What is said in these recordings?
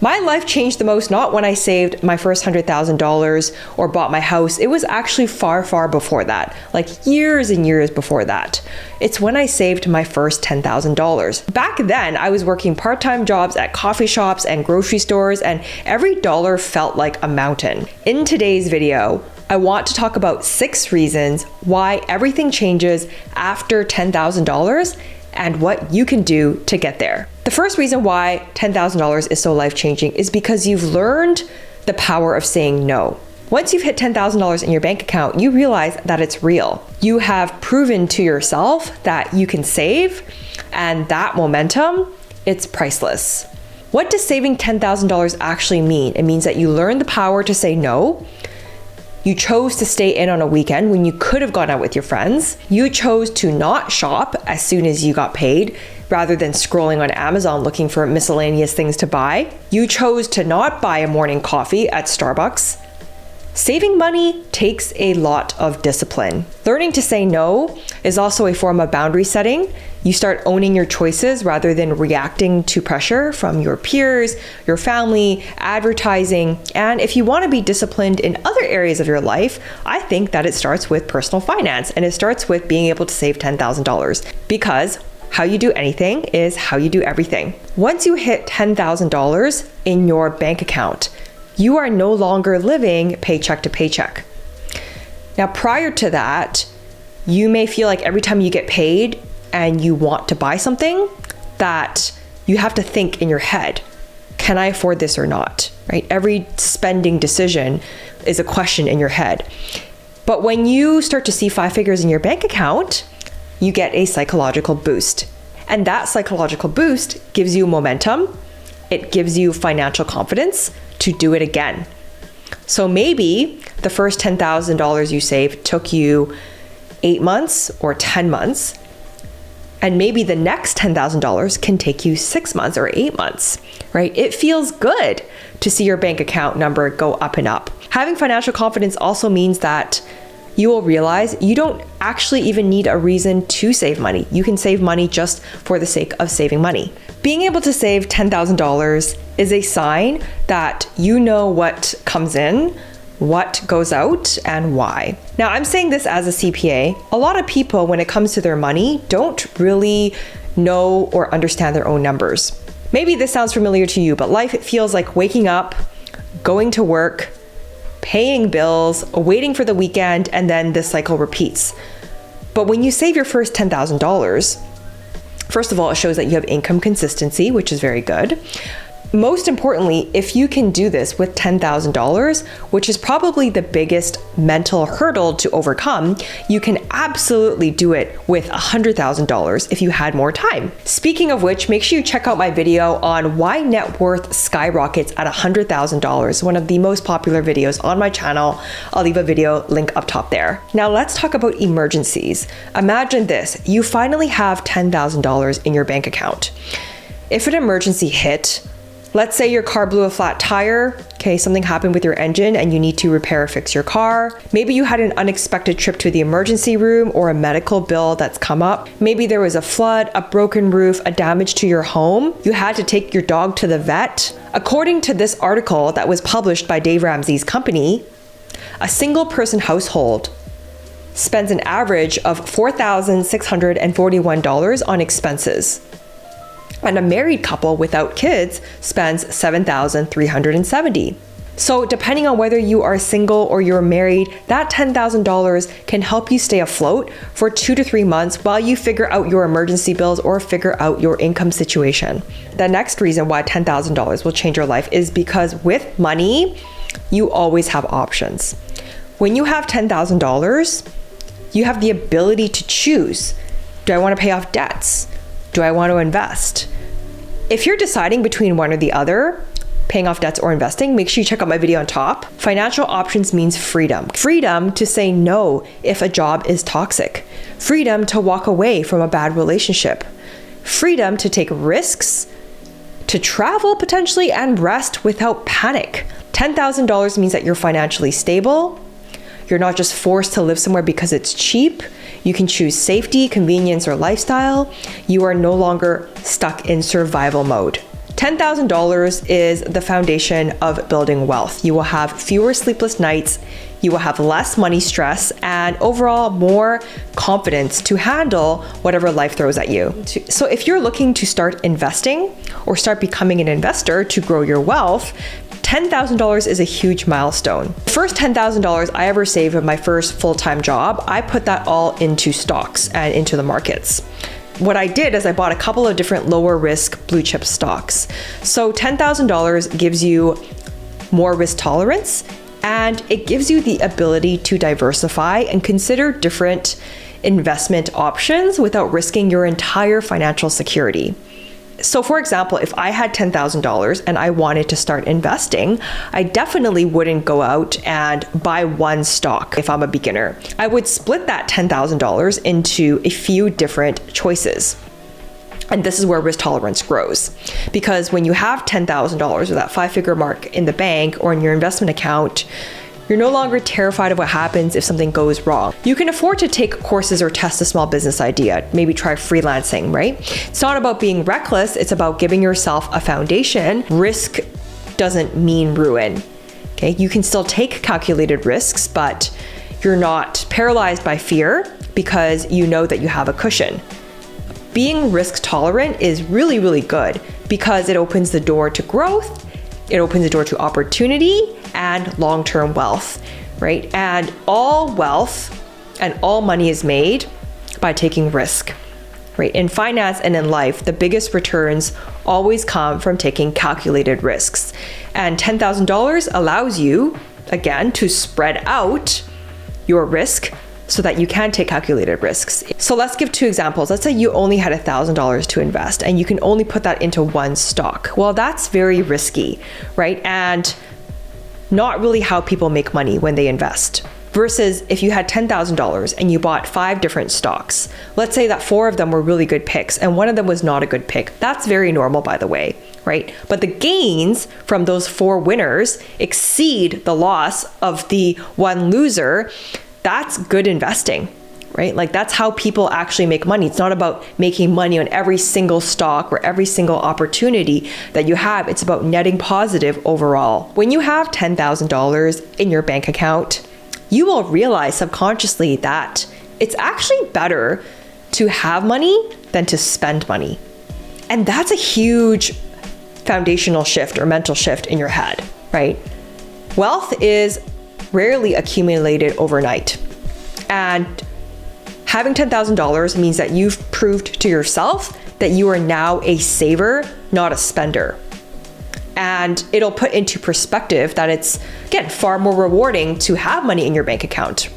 My life changed the most not when I saved my first $100,000 or bought my house. It was actually far, far before that, like years and years before that. It's when I saved my first $10,000. Back then, I was working part-time jobs at coffee shops and grocery stores, and every dollar felt like a mountain. In today's video, I want to talk about 6 reasons why everything changes after $10,000 and what you can do to get there. The first reason why $10,000 is so life-changing is because you've learned the power of saying no. Once you've hit $10,000 in your bank account, you realize that it's real. You have proven to yourself that you can save, and that momentum, it's priceless. What does saving $10,000 actually mean? It means that you learn the power to say no. You chose to stay in on a weekend when you could have gone out with your friends. You chose to not shop as soon as you got paid, rather than scrolling on Amazon looking for miscellaneous things to buy. You chose to not buy a morning coffee at Starbucks. Saving money takes a lot of discipline. Learning to say no is also a form of boundary setting. You start owning your choices rather than reacting to pressure from your peers, your family, advertising. And if you want to be disciplined in other areas of your life, I think that it starts with personal finance, and it starts with being able to save $10,000, because how you do anything is how you do everything. Once you hit $10,000 in your bank account, you are no longer living paycheck to paycheck. Now, prior to that, you may feel like every time you get paid and you want to buy something, that you have to think in your head, can I afford this or not, right? Every spending decision is a question in your head. But when you start to see 5 figures in your bank account, you get a psychological boost. And that psychological boost gives you momentum. It gives you financial confidence to do it again. So maybe the first $10,000 you saved took you 8 months or 10 months. And maybe the next $10,000 can take you 6 months or 8 months, right? It feels good to see your bank account number go up and up. Having financial confidence also means that you will realize you don't actually even need a reason to save money. You can save money just for the sake of saving money. Being able to save $10,000 is a sign that you know what comes in, what goes out, and why. Now, I'm saying this as a CPA. A lot of people, when it comes to their money, don't really know or understand their own numbers. Maybe this sounds familiar to you, but life feels like waking up, going to work, paying bills, waiting for the weekend, and then this cycle repeats. But when you save your first $10,000, first of all, it shows that you have income consistency, which is very good. Most importantly, if you can do this with $10,000, which is probably the biggest mental hurdle to overcome, you can absolutely do it with $100,000 if you had more time. Speaking of which, make sure you check out my video on why net worth skyrockets at $100,000, one of the most popular videos on my channel. I'll leave a video link up top there. Now let's talk about emergencies. Imagine this, you finally have $10,000 in your bank account. If an emergency hit, let's say your car blew a flat tire, okay, something happened with your engine and you need to repair or fix your car. Maybe you had an unexpected trip to the emergency room or a medical bill that's come up. Maybe there was a flood, a broken roof, a damage to your home. You had to take your dog to the vet. According to this article that was published by Dave Ramsey's company, a single person household spends an average of $4,641 on expenses. And a married couple without kids spends $7,370. So depending on whether you are single or you're married, that $10,000 can help you stay afloat for 2 to 3 months while you figure out your emergency bills or figure out your income situation. The next reason why $10,000 will change your life is because with money, you always have options. When you have $10,000, you have the ability to choose. Do I want to pay off debts? Do I want to invest? If you're deciding between one or the other, paying off debts or investing, make sure you check out my video on top. Financial options means freedom. Freedom to say no if a job is toxic. Freedom to walk away from a bad relationship. Freedom to take risks, to travel potentially, and rest without panic. $10,000 means that you're financially stable. You're not just forced to live somewhere because it's cheap. You can choose safety, convenience, or lifestyle. You are no longer stuck in survival mode. $10,000 is the foundation of building wealth. You will have fewer sleepless nights, you will have less money stress, and overall more confidence to handle whatever life throws at you. So if you're looking to start investing or start becoming an investor to grow your wealth, $10,000 is a huge milestone. The first $10,000 I ever saved in my first full-time job, I put that all into stocks and into the markets. What I did is I bought a couple of different lower risk blue chip stocks. So $10,000 gives you more risk tolerance, and it gives you the ability to diversify and consider different investment options without risking your entire financial security. So for example, if I had $10,000 and I wanted to start investing, I definitely wouldn't go out and buy one stock if I'm a beginner. I would split that $10,000 into a few different choices. And this is where risk tolerance grows. Because when you have $10,000 or that 5-figure mark in the bank or in your investment account, you're no longer terrified of what happens if something goes wrong. You can afford to take courses or test a small business idea, maybe try freelancing, right? It's not about being reckless, it's about giving yourself a foundation. Risk doesn't mean ruin, okay? You can still take calculated risks, but you're not paralyzed by fear because you know that you have a cushion. Being risk tolerant is really, really good because it opens the door to growth, it opens the door to opportunity and long-term wealth, right? And all wealth and all money is made by taking risk, right? In finance and in life, the biggest returns always come from taking calculated risks. And $10,000 allows you, again, to spread out your risk so that you can take calculated risks. So let's give 2 examples. Let's say you only had $1,000 to invest and you can only put that into one stock. Well, that's very risky, right? And not really how people make money when they invest. Versus if you had $10,000 and you bought 5 different stocks, let's say that 4 of them were really good picks and one of them was not a good pick. That's very normal, by the way, right? But the gains from those 4 winners exceed the loss of the one loser. That's good investing, right? Like that's how people actually make money. It's not about making money on every single stock or every single opportunity that you have. It's about netting positive overall. When you have $10,000 in your bank account, you will realize subconsciously that it's actually better to have money than to spend money. And that's a huge foundational shift or mental shift in your head, right? Wealth is rarely accumulated overnight. And having $10,000 means that you've proved to yourself that you are now a saver, not a spender. And it'll put into perspective that it's, again, far more rewarding to have money in your bank account.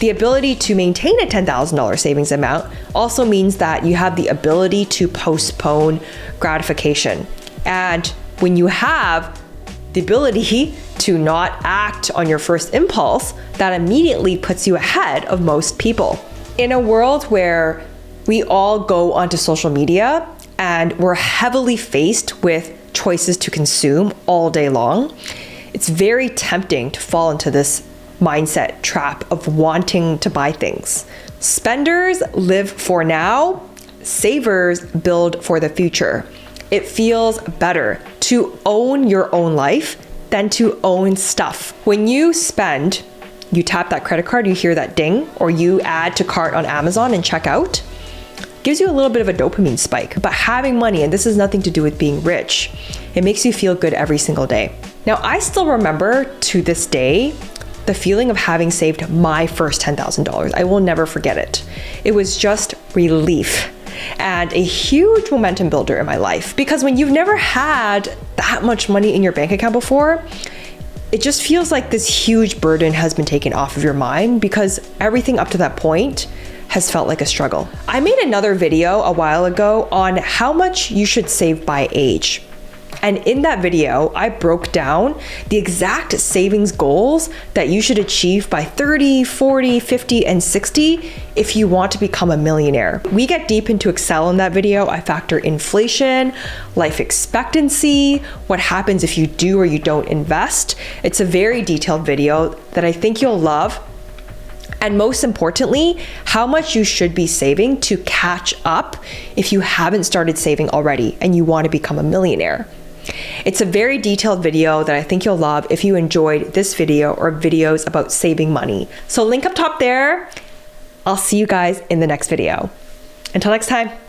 The ability to maintain a $10,000 savings amount also means that you have the ability to postpone gratification. And when you have the ability to not act on your first impulse, that immediately puts you ahead of most people. In a world where we all go onto social media and we're heavily faced with choices to consume all day long, it's very tempting to fall into this mindset trap of wanting to buy things. Spenders live for now, savers build for the future. It feels better to own your own life than to own stuff. When you spend, you tap that credit card, you hear that ding, or you add to cart on Amazon and check out, gives you a little bit of a dopamine spike. But having money, and this has nothing to do with being rich, it makes you feel good every single day. Now, I still remember to this day the feeling of having saved my first $10,000. I will never forget it. It was just relief and a huge momentum builder in my life. Because when you've never had that much money in your bank account before, it just feels like this huge burden has been taken off of your mind because everything up to that point has felt like a struggle. I made another video a while ago on how much you should save by age. And in that video, I broke down the exact savings goals that you should achieve by 30, 40, 50, and 60 if you want to become a millionaire. We get deep into Excel in that video. I factor inflation, life expectancy, what happens if you do or you don't invest. It's a very detailed video that I think you'll love. And most importantly, how much you should be saving to catch up if you haven't started saving already and you want to become a millionaire. It's a very detailed video that I think you'll love if you enjoyed this video or videos about saving money. So link up top there. I'll see you guys in the next video. Until next time.